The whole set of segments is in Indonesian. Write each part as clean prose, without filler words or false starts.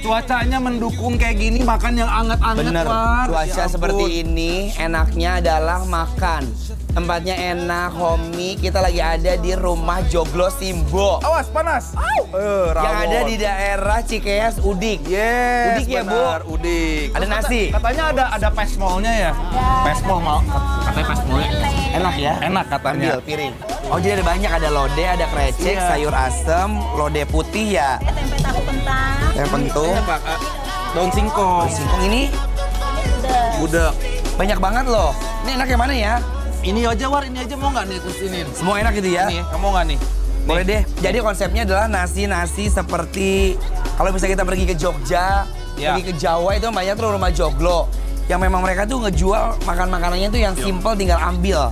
Cuacanya mendukung kayak gini, makan yang anget-anget. Bener, War. cuaca Ya seperti ampun. ini enaknya adalah makan. Tempatnya enak, homey. Kita lagi ada di rumah Joglo Simbo. Awas, panas. Yang ada di daerah Cikeas, Udik. Yes, Udik ya, Bu? benar, Udik. Ada Terus nasi. Katanya ada pesmolnya ya? Pesmol mau. Katanya pesmolnya. Enak ya? Enak katanya. Ambil piring. Oh, jadi ada banyak, ada lodeh, ada krecek, Iya. sayur asem, lodeh putih ya. Tempe tahu kentang. Yang pentung. Ini apa? Daun singkong. Singkong ini Gudeg. banyak banget loh. Ini enak yang mana ya? Ini aja, War. Ini aja mau nggak nih terus ini? Semua enak gitu ya? Ini, kamu mau nggak nih? Boleh deh. Jadi konsepnya adalah nasi-nasi seperti kalau misalnya kita pergi ke Jogja, Ya. pergi ke Jawa itu banyak tuh rumah Joglo. Yang memang mereka tuh ngejual makanannya tuh yang simple tinggal ambil.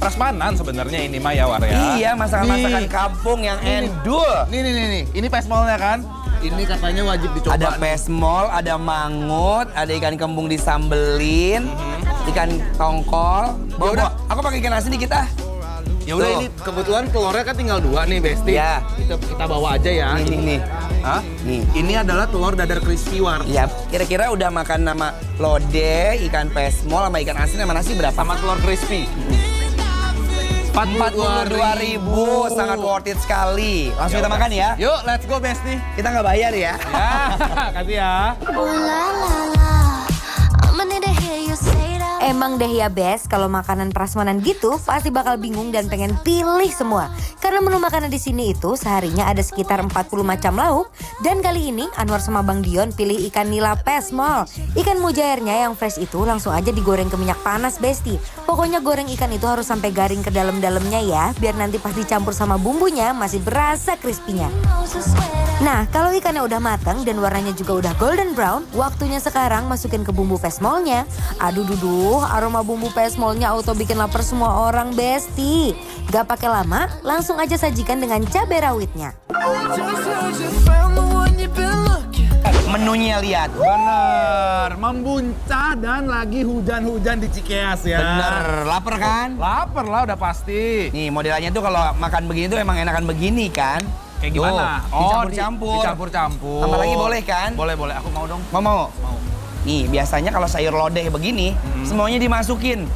Prasmanan sebenarnya ini mah ya, War ya. Iya, masakan-masakan Nih. kampung yang Nih, endul. Nih. Ini pesmolnya kan? Ini katanya wajib dicoba. Ada pesmol, ada mangut, ada ikan kembung disambelin, ikan tongkol. Ya udah. Aku pakai ikan asin dikit ah. Ya udah, Tuh. ini kebetulan telurnya kan tinggal 2 nih, Besti. Ya. Kita bawa aja ya. Nih. Hah? Nih. Ini adalah telur dadar crispy, War. Ya, kira-kira udah makan nama lodeh, ikan pesmol, sama ikan asin sama nasi berapa? Sama telur crispy. 42.000, sangat worth it sekali. Langsung kita makan ya. Yuk, let's go, Besti. Kita nggak bayar ya. Ya, kasih ya. Emang deh ya Bes, kalau makanan prasmanan gitu pasti bakal bingung dan pengen pilih semua. Karena menu makanan di sini itu seharinya ada sekitar 40 macam lauk. Dan kali ini Anwar sama Bang Dion pilih ikan nila pesmol. Ikan mujairnya yang fresh itu langsung aja digoreng ke minyak panas Besti. Pokoknya goreng ikan itu harus sampai garing ke dalam-dalamnya ya, biar nanti pas dicampur sama bumbunya masih berasa crispy-nya. Nah, kalau ikannya udah matang dan warnanya juga udah golden brown, waktunya sekarang masukin ke bumbu pesmolnya. Aduh duduh, aroma bumbu pesmolnya auto bikin lapar semua orang Besti. Gak pakai lama, langsung aja sajikan dengan cabai rawitnya. Menunya lihat. Bener, membuncah dan lagi hujan-hujan di Cikeas ya. Bener, lapar kan? Lapar lah udah pasti. Nih modelannya tuh kalau makan begini tuh emang enakan begini kan? Kayak gimana? Tuh, dicampur-campur. Dicampur-campur. Tambah lagi boleh kan? Boleh. Aku mau dong. Mau. Nih biasanya kalau sayur lodeh begini, semuanya dimasukin.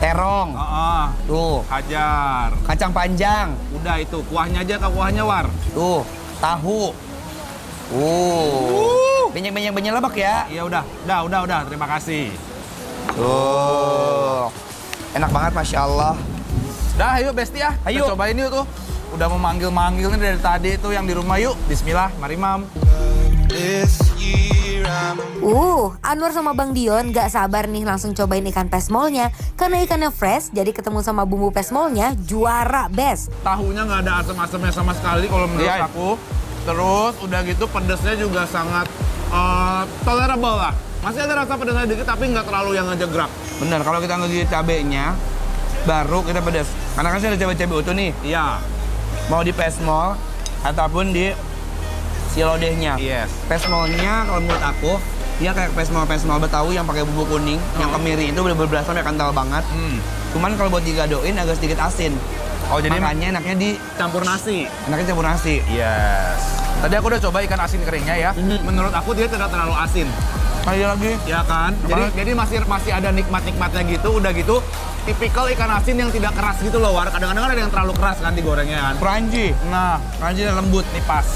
Terong, tuh, Hajar. kacang panjang, Udah itu, kuahnya aja ke kuahnya, War. tuh, tahu. Banyak-banyak lebak ya. Iya udah. Terima kasih. Tuh. Enak banget Masya Allah. Dah, ayo Besti ya. Ayo. Kita cobain yuk tuh. Udah mau manggil-manggil nih dari tadi tuh yang di rumah yuk. Bismillah, mari Mam. Anwar sama Bang Dion gak sabar nih langsung cobain ikan pesmolnya. Karena ikannya fresh, jadi ketemu sama bumbu pesmolnya juara Bes. Tahunya nggak ada asam-asamnya sama sekali kalau menurut Iya. aku. Terus udah gitu pedesnya juga sangat tolerable lah. Masih ada rasa pedesnya dikit tapi nggak terlalu yang ngejegrak. Bener, kalau kita ngegigit cabenya, baru kita pedas. Karena kan sih ada cabai-cabai utuh nih. Iya. Mau di pesmol, ataupun di si lodehnya. Yes. Pesmolnya kalau menurut aku, dia kayak pesmol Betawi yang pakai bumbu kuning, yang kemiri itu bener-bener berasa sampai kental banget. Cuman kalau buat digadoin agak sedikit asin. Oh jadi Makanya enaknya di campur nasi. enaknya campur nasi. Yes. Tadi aku udah coba ikan asin keringnya ya. Menurut aku dia tidak terlalu asin. Lagi lagi. Ya kan? Jadi masih ada nikmat-nikmatnya gitu. Udah gitu tipikal ikan asin yang tidak keras gitu loh, War. Kadang-kadang ada yang terlalu keras kan digorengnya kan. Crunchy. Nah, Crunchy dan lembut. ini pas.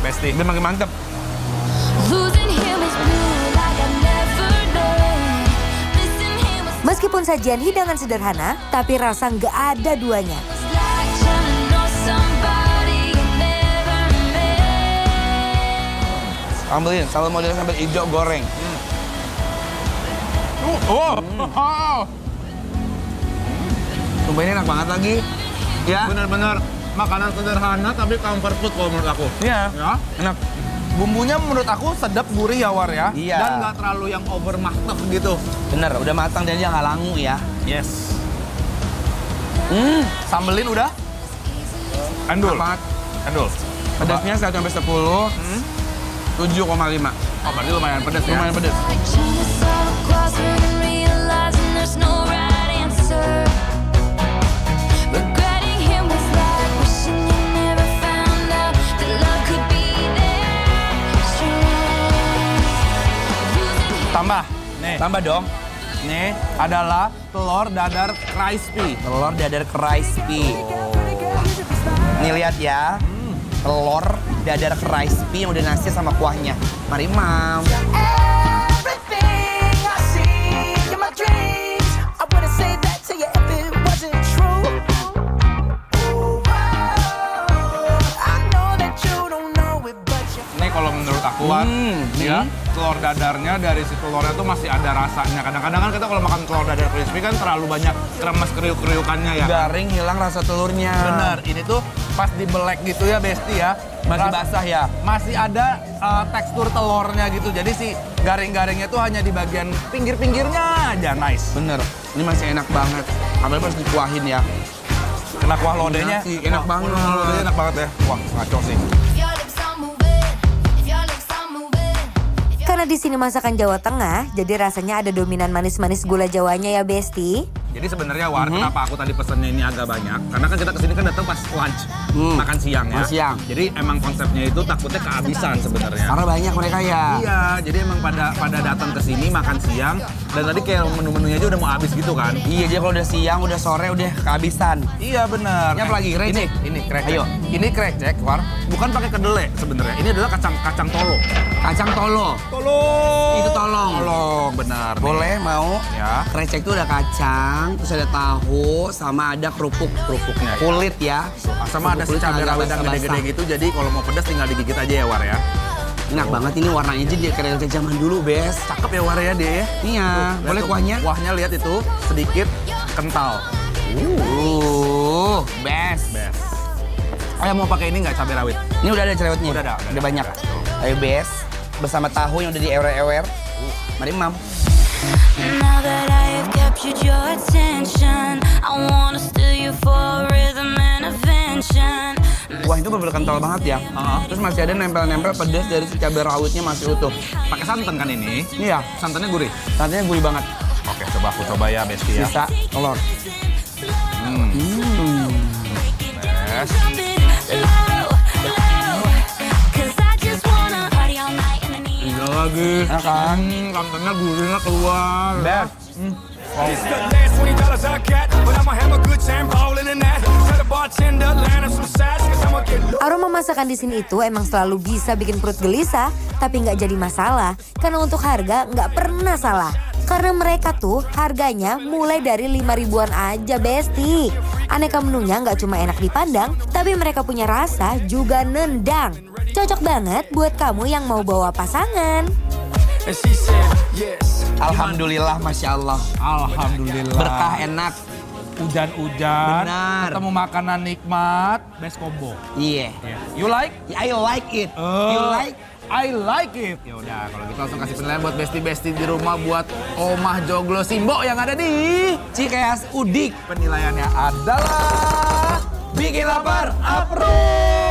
Besti. Dia makin mantep. Meskipun sajian hidangan sederhana, tapi rasa nggak ada duanya. Ambilin, selalu model sambal hijau goreng. Sumpah ini enak banget lagi. Ya. Bener-bener makanan sederhana tapi comfort food kalau menurut aku. Iya. Ya. Enak. Bumbunya menurut aku sedap, gurih ya, War ya. Iya. Dan nggak terlalu yang over mateng gitu. Bener, udah matang dan dia nggak langu ya. Yes. Sambelin udah? Endul. Enak banget. Endul. Pedasnya 1 sampai 10. 7,5. Oh, berarti lumayan pedas ya. Lumayan pedas. Tambah dong. Ini adalah telur dadar crispy. Telur dadar crispy. Nih lihat ya. Telur dadar crispy yang udah nasi sama kuahnya. Mari, Mam. Everything I see in my dreams, I wouldn't say that to you if it wasn't true. Ooh, I know that you don't know it, but you. Ini kalau menurut aku Wan, ya telur dadarnya dari si telurnya tuh masih ada rasanya. Kadang-kadang kan kita kalau makan telur dadar crispy kan terlalu banyak kremes kriuk-kriukannya ya. Garing, hilang rasa telurnya. Bener, ini tuh pas dibelek gitu ya Besti ya. Masih basah ya? Masih ada tekstur telurnya gitu. Jadi si garing-garingnya tuh hanya di bagian pinggir-pinggirnya aja. Nice. Bener, ini masih enak banget. Apalagi pas dikuahin ya. Kena kuah lodenya. Nasi, enak banget. Kuah lodenya enak banget ya. Wah, ngaco sih. Your lips are moving, if your lips are moving. Karena di sini masakan Jawa Tengah, jadi rasanya ada dominan manis-manis gula Jawanya ya Besti. Jadi sebenarnya War, kenapa aku tadi pesennya ini agak banyak? Karena kan kita kesini kan datang pas lunch, makan siang ya. Makan siang. Jadi emang konsepnya itu takutnya kehabisan sebenarnya. Karena banyak mereka ya. Iya, jadi emang pada datang ke sini makan siang dan tadi kayak menu-menunya aja udah mau habis gitu kan. Iya, dia kalau udah siang, udah sore, udah kehabisan. Iya benar. Ini apa lagi? Krecek? Ini krecek. Ayo. Ini krecek, War. Bukan pakai kedelai sebenarnya. Ini adalah kacang tolo. Kacang tolo. Tolong. Itu tolong. Tolong, benar. nih. Boleh, mau. Ya. Krecek itu ada kacang, terus ada tahu, sama ada kerupuknya. Kulit ya. Sama ada si Kulit cabai agak rawit yang basah-basah. gede-gede gitu. Jadi kalau mau pedas tinggal digigit aja ya, War ya. Enak banget ini warnanya aja dia kayak zaman dulu, Bes. Cakep ya, War ya dia ya. Iya, Lihat boleh tuh, kuahnya? Kuahnya lihat itu sedikit kental. Bes. Best. Ayo mau pakai ini nggak cabai rawit? Ini udah ada cerewetnya. Udah ada. Udah banyak. Ayo, Bes. Bersama tahu yang udah diewer-ewer. Mari, Mam. Now that I have captured your attention, I wanna steal you for rhythm and invention. Wah, itu bener-bener kental banget ya. Terus masih ada nempel-nempel pedas dari si cabai rawitnya masih utuh. Pakai santan kan ini? Iya, Santannya gurih. santannya gurih banget. Oke, coba aku coba ya, Besti ya. Sisa telur. Best. Drop it low, low, 'cause I just wanna party all night in the neon. Iya lagi. Enak kan? Santannya gurihnya keluar. Best. It's the last $20 I got, but I'ma have a good time ballin' in that. Tell the bartender, line up some sides, 'cause I'ma get low. Aroma masakan di sini itu emang selalu bisa bikin perut gelisah, tapi nggak jadi masalah. Karena untuk harga nggak pernah salah. Karena mereka tuh harganya mulai dari 5 ribuan aja, Besti. Aneka menunya nggak cuma enak dipandang, tapi mereka punya rasa juga nendang. Cocok banget buat kamu yang mau bawa pasangan. And she said, yes. Alhamdulillah, Masya Allah. Alhamdulillah. Berkah enak. Hujan-hujan. Benar. Ketemu makanan nikmat. Best combo. Iya. You like? I like it. You like? I like it. Ya udah, kalau gitu langsung kasih penilaian buat besti-besti di rumah buat Omah Joglo Simbo yang ada di Cikeas Udik. penilaiannya adalah Bikin lapar, approve.